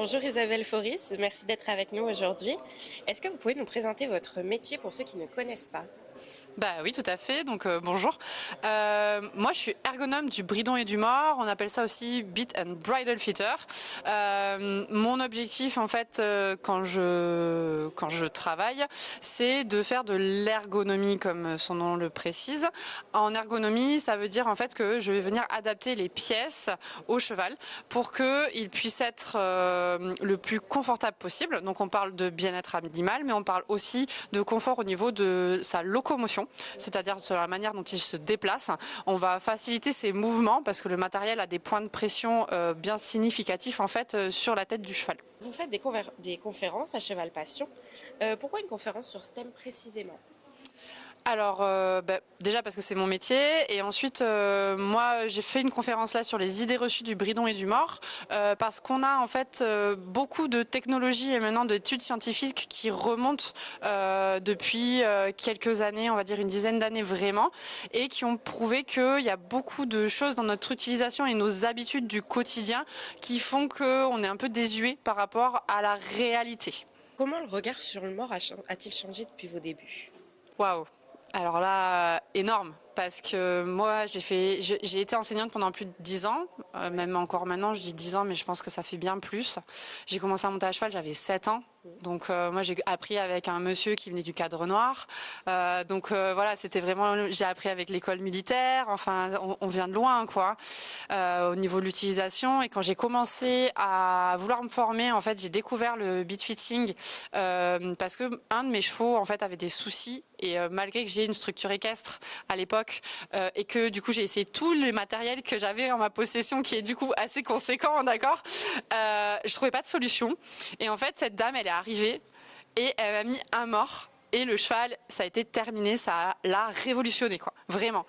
Bonjour Isabelle Foris, merci d'être avec nous aujourd'hui. Est-ce que vous pouvez nous présenter votre métier pour ceux qui ne connaissent pas? Bah oui, tout à fait. Donc bonjour. Moi, je suis ergonome du Bridon et du Mort. On appelle ça aussi Bit and Bridle Fitter. Mon objectif, en fait, quand je travaille, c'est de faire de l'ergonomie, comme son nom le précise. En ergonomie, ça veut dire en fait que je vais venir adapter les pièces au cheval pour qu'il puisse être le plus confortable possible. Donc on parle de bien-être animal, mais on parle aussi de confort au niveau de sa locomotion, c'est-à-dire sur la manière dont il se déplace. On va faciliter ses mouvements parce que le matériel a des points de pression bien significatifs en fait sur la tête du cheval. Vous faites des conférences à Cheval Passion. Pourquoi une conférence sur ce thème précisément? Alors, déjà parce que c'est mon métier, et ensuite, moi, j'ai fait une conférence là sur les idées reçues du Bridon et du Mort, parce qu'on a en fait beaucoup de technologies et maintenant d'études scientifiques qui remontent depuis quelques années, on va dire une dizaine d'années vraiment, et qui ont prouvé qu'il y a beaucoup de choses dans notre utilisation et nos habitudes du quotidien qui font qu'on est un peu désuet par rapport à la réalité. Comment le regard sur le mort a-t-il changé depuis vos débuts? Waouh! Alors là, énorme, parce que moi, j'ai été enseignante pendant plus de 10 ans, même encore maintenant, je dis 10 ans, mais je pense que ça fait bien plus. J'ai commencé à monter à cheval, j'avais 7 ans. Donc moi j'ai appris avec un monsieur qui venait du Cadre Noir, voilà, c'était vraiment, j'ai appris avec l'école militaire, enfin on vient de loin quoi, au niveau de l'utilisation. Et quand j'ai commencé à vouloir me former, en fait j'ai découvert le beat fitting parce que un de mes chevaux en fait avait des soucis, et malgré que j'ai une structure équestre à l'époque et que du coup j'ai essayé tout le matériel que j'avais en ma possession, qui est du coup assez conséquent, d'accord, je trouvais pas de solution. Et en fait cette dame elle est arrivée et elle m'a mis un mort. Et le cheval, ça a été terminé, ça l'a révolutionné, quoi, vraiment.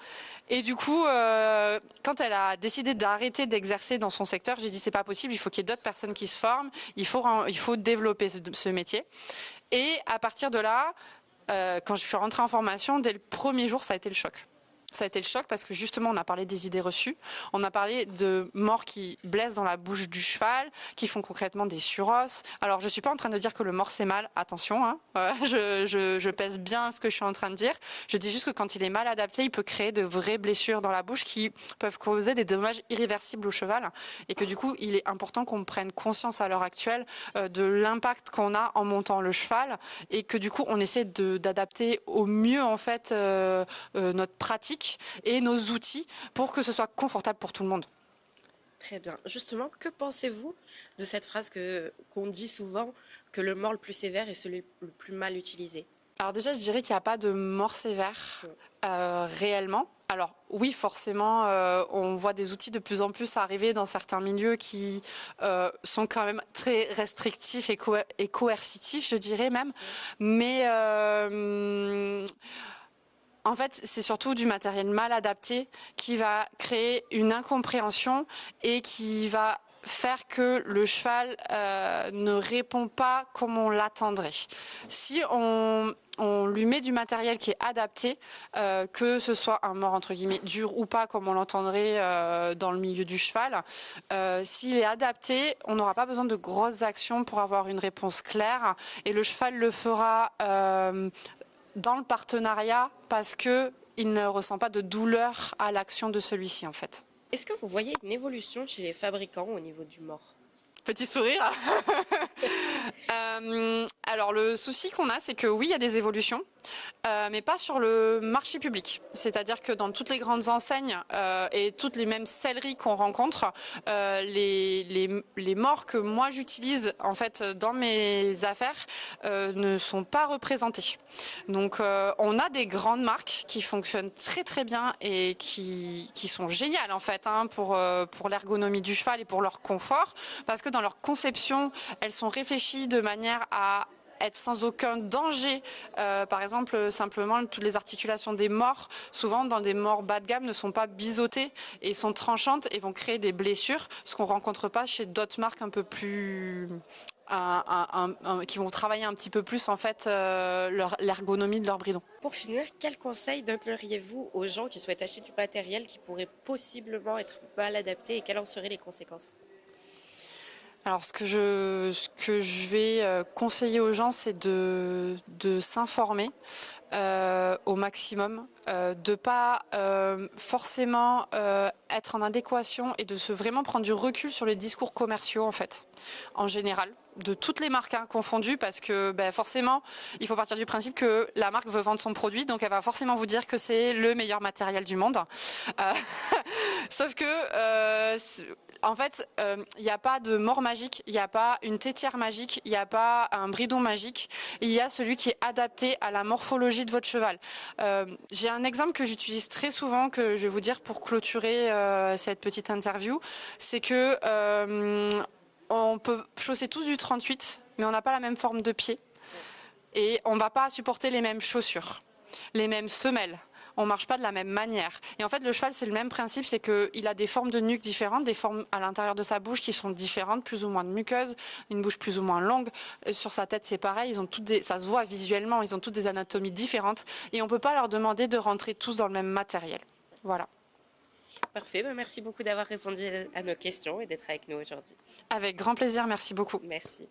Et du coup, quand elle a décidé d'arrêter d'exercer dans son secteur, j'ai dit c'est pas possible, il faut qu'il y ait d'autres personnes qui se forment, il faut développer ce métier. Et à partir de là, quand je suis rentrée en formation, dès le premier jour, ça a été le choc. Ça a été le choc parce que justement on a parlé des idées reçues, on a parlé de morts qui blessent dans la bouche du cheval, qui font concrètement des surosses. Alors je suis pas en train de dire que le mort c'est mal, attention, hein. Je pèse bien ce que je suis en train de dire. Je dis juste que quand il est mal adapté, il peut créer de vraies blessures dans la bouche qui peuvent causer des dommages irréversibles au cheval, et que du coup il est important qu'on prenne conscience à l'heure actuelle de l'impact qu'on a en montant le cheval, et que du coup on essaie d'adapter au mieux en fait notre pratique et nos outils pour que ce soit confortable pour tout le monde. Très bien. Justement, que pensez-vous de cette phrase qu'on dit souvent, que le mort le plus sévère est celui le plus mal utilisé? Alors déjà, je dirais qu'il n'y a pas de mort sévère réellement. Alors oui, forcément, on voit des outils de plus en plus arriver dans certains milieux qui sont quand même très restrictifs et coercitifs, je dirais même. Mais en fait, c'est surtout du matériel mal adapté qui va créer une incompréhension et qui va faire que le cheval ne répond pas comme on l'attendrait. Si on lui met du matériel qui est adapté, que ce soit un mort entre guillemets dur ou pas, comme on l'entendrait dans le milieu du cheval, s'il est adapté, on n'aura pas besoin de grosses actions pour avoir une réponse claire, et le cheval le fera dans le partenariat parce que il ne ressent pas de douleur à l'action de celui-ci en fait. Est-ce que vous voyez une évolution chez les fabricants au niveau du mort? Petit sourire. Alors le souci qu'on a, c'est que oui, il y a des évolutions, mais pas sur le marché public. C'est-à-dire que dans toutes les grandes enseignes et toutes les mêmes selleries qu'on rencontre, les morts que moi j'utilise en fait dans mes affaires ne sont pas représentés. Donc on a des grandes marques qui fonctionnent très très bien et qui sont géniales en fait pour l'ergonomie du cheval et pour leur confort, parce que dans leur conception, elles sont réfléchies de manière à être sans aucun danger. Par exemple, simplement, toutes les articulations des morts, souvent dans des morts bas de gamme, ne sont pas biseautées et sont tranchantes et vont créer des blessures, ce qu'on rencontre pas chez d'autres marques un peu plus qui vont travailler un petit peu plus en fait l'ergonomie de leur bridon. Pour finir, quel conseil donneriez-vous aux gens qui souhaitent acheter du matériel qui pourrait possiblement être mal adapté, et quelles en seraient les conséquences? Alors ce que je vais conseiller aux gens, c'est de s'informer au maximum, de pas forcément être en adéquation et de se vraiment prendre du recul sur les discours commerciaux en fait, en général, de toutes les marques confondues, parce que forcément, il faut partir du principe que la marque veut vendre son produit, donc elle va forcément vous dire que c'est le meilleur matériel du monde. Sauf que en fait, il n'y a pas de mort magique, il n'y a pas une tétière magique, il n'y a pas un bridon magique. Il y a celui qui est adapté à la morphologie de votre cheval. J'ai un exemple que j'utilise très souvent, que je vais vous dire pour clôturer cette petite interview. C'est que on peut chausser tous du 38, mais on n'a pas la même forme de pied. Et on ne va pas supporter les mêmes chaussures, les mêmes semelles. On marche pas de la même manière. Et en fait, le cheval, c'est le même principe, c'est qu'il a des formes de nuque différentes, des formes à l'intérieur de sa bouche qui sont différentes, plus ou moins de muqueuses, une bouche plus ou moins longue. Sur sa tête, c'est pareil. Ils ont ça se voit visuellement, ils ont toutes des anatomies différentes. Et on peut pas leur demander de rentrer tous dans le même matériel. Voilà. Parfait, merci beaucoup d'avoir répondu à nos questions et d'être avec nous aujourd'hui. Avec grand plaisir, merci beaucoup. Merci.